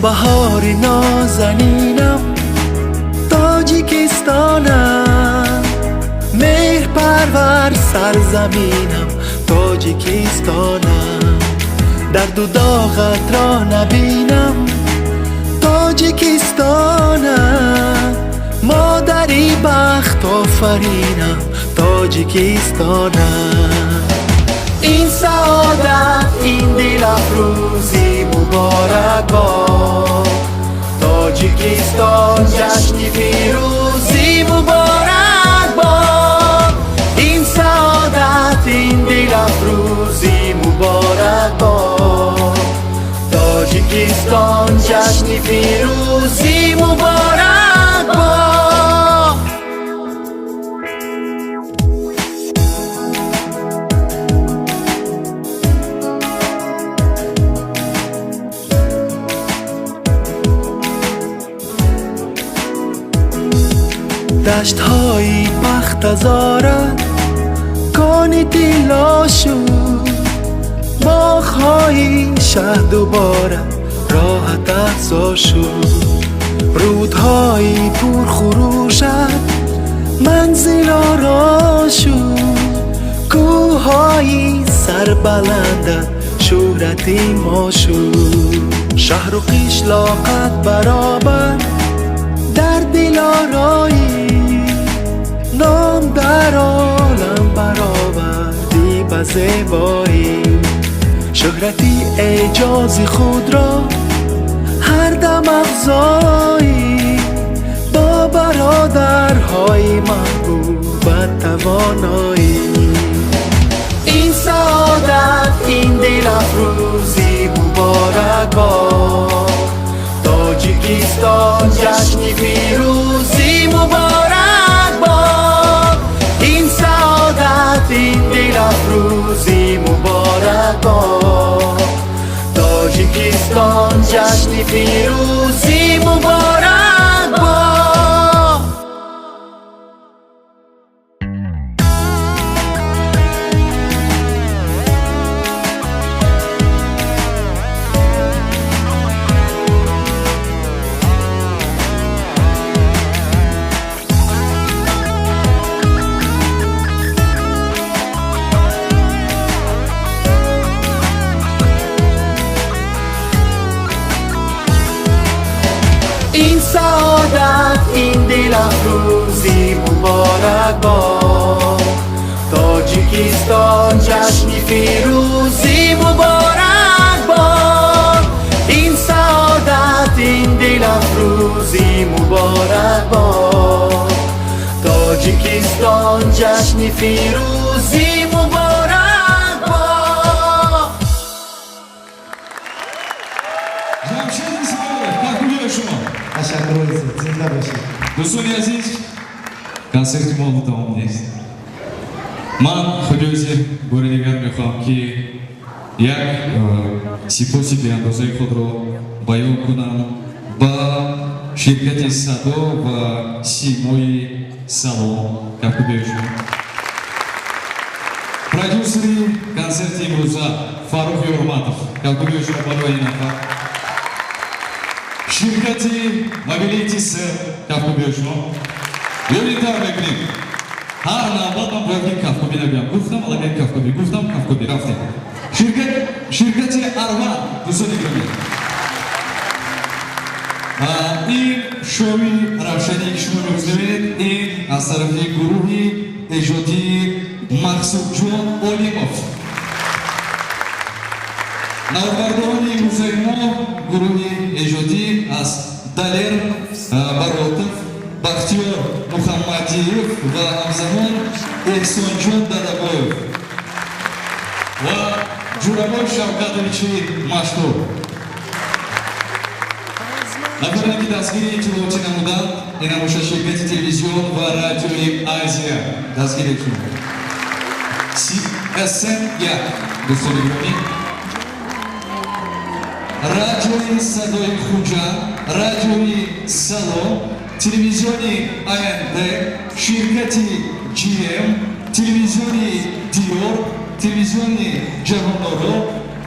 نوبهار نازنینم تاجیکستانم، مهر پرور سرزمینم تاجیکستانم. درد و داغت را نبینم تاجیکستانم، مادری بخت آفرینم تاجیکستانم. این سعادت این دل افروزی مبارک باد، تاجیکستان جشن پیروزی مبارک باد. این سعادت این دل افروزی مبارک باد، تاجیکستان جشن پیروزی مبارک باد. دشت های بخت ازارت کانی دیلا شد، باغ های شهد و بارت راحت افزا شد. رودهای پر خروشت منزل آرا شد، کوه های سر بلندت شهرتی ما شد. شهر و قشلاقت برابر در دل آرایی، نام در عالم برآوردی به زیبایی. شهرتی اعجازی خود را هر دم افزایی، با برادرهای محبوبت توانایی. این سعادت این دل افروزی مبارک باد، تاجیکستان جشن پیروزی مبارک باد. این سعادت این دل افروزی مبارک باد، تاجیکستان جشن پیروزی مبارک باد. این سعادت این دل افروزی مبارک باد، تاجیکستان جشن پیروزی مبارک باد. این سعادت این دل افروزی مبارک باد، تاجیکستان جشن پیروزی مبارک باد. تشکر عزیز، زنده باشید. دوستان عزیز، концерт ما دوام نیست. من خودی بوریگر میخوام که یک سپاسی به اندازه خود را بیان کنم با شرکت صدا و سیمای سلام کافبیشون. پرودوسری کنسرت امروز فاروق یورماتов کافبیشون بالای نفر. شرکتی موبیلیتی سر کافبیشون. یولیتار بگیم. هر نامات من باید کافبی نبیم. گفتم الان کافبی گفتم کافبی رفتیم. شرکتی آرما دوستان گرامی. این شوی روشنی که شما می‌بینید این از طرف گروهی اجودی مقصود جون اولیموف. نوبردانی موزه ما گروهی اجودی از دلیر باراتوف، بختیار محمدیف و همزمان احسان جون دادابویف و جورابای شوکتویچی مشهور. اولا که دستگیری اطلاعاتی نمودند این هموشه شرکت تلویزیون و رادیوی آزیا دستگیری شد. CSN یک دوستان گرامی، رادیوی صدای خوجا، رادیوی سلام، تلویزیونی AND، شرکتی GM، تلویزیونی دیور، تلویزیونی جهانورو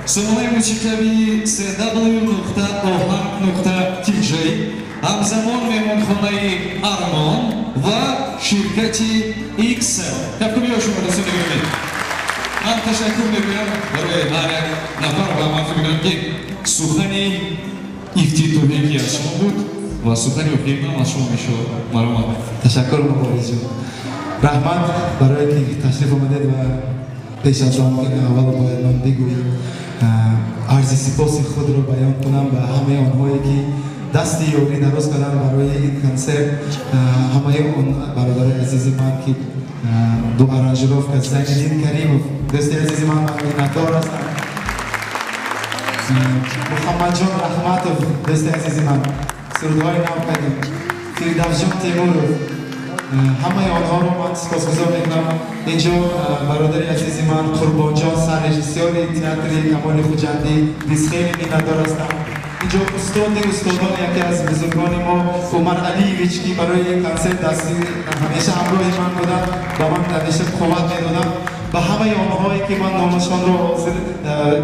Самонаи мусиқавии cw.ohang.tj ҳамзамон меҳмонхонаи Армон ва ширкати XL. Кафка биё шумо дӯстони гиромӣ. Ман ташаккур мекунам барои ҳар як нафар ва ман фикр мекунам ки сухани ифтитоҳие ки аз шумо буд ва сухани охиринам аз шумо мешавад. Марҳамат. Ташаккур муборизҷон. Раҳмат барое ки ташриф омадед ва пеш аз он аввал бояд ман бигӯям арзи сипоси худро баён кунам ба ҳамаи онҳое ки дасти ёрӣ дароз карданд барои ин консерт. Ҳамаи он бародари азизи ман ки ду аранжировка Зайниддин Каримов дӯсти азизи ман миннатдор ҳастам. Муҳаммадҷон Раҳматов дӯсти азизи ман сурудҳои нав кардем. Фирдавсҷон Темуров ҳамаи онҳоро ман сипосгузор мекунам. Инҷо бародари азизи ман Қурбонҷон саррежиссёри театри Камоли Хуҷандӣ биз хеле миннатдор ҳастам. Инҷо устоди устодон яке аз бузургони мо Умар Алиевич ки барои ин консерт дасти ҳамеша ҳамроҳи ман буданд ба ман ҳамеша қувват медоданд. Ба ҳамаи онҳое ки ман номашонро ҳозир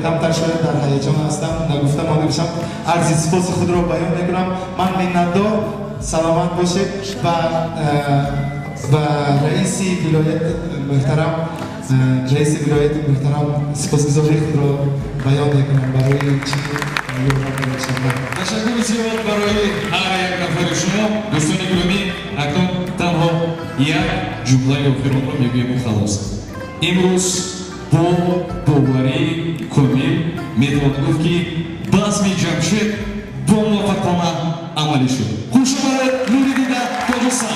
камтар шояд дар ҳаяҷон ҳастам нагуфта монда бошам арзи сипоси худро баён мекунам. Ман миннатдор, саломат бошед ва раиси вилояти муҳтарам сипосгузории худро баён мекунам барои ташаккури зиёд барои ҳар як нафари шумо. дӯстони гиромӣ, акнун танҳо як ҷумлаи охиронро мегӯему халос. имрӯз бо боварии комил метавон гуфт ки базми ҷамшед бо муваффақона амалӣ шуд. хуш омадед Нуриддин Тоҷистон.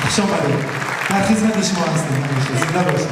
Хуш омадед. Дар хизмати шумо ҳастем. Зинда бошед.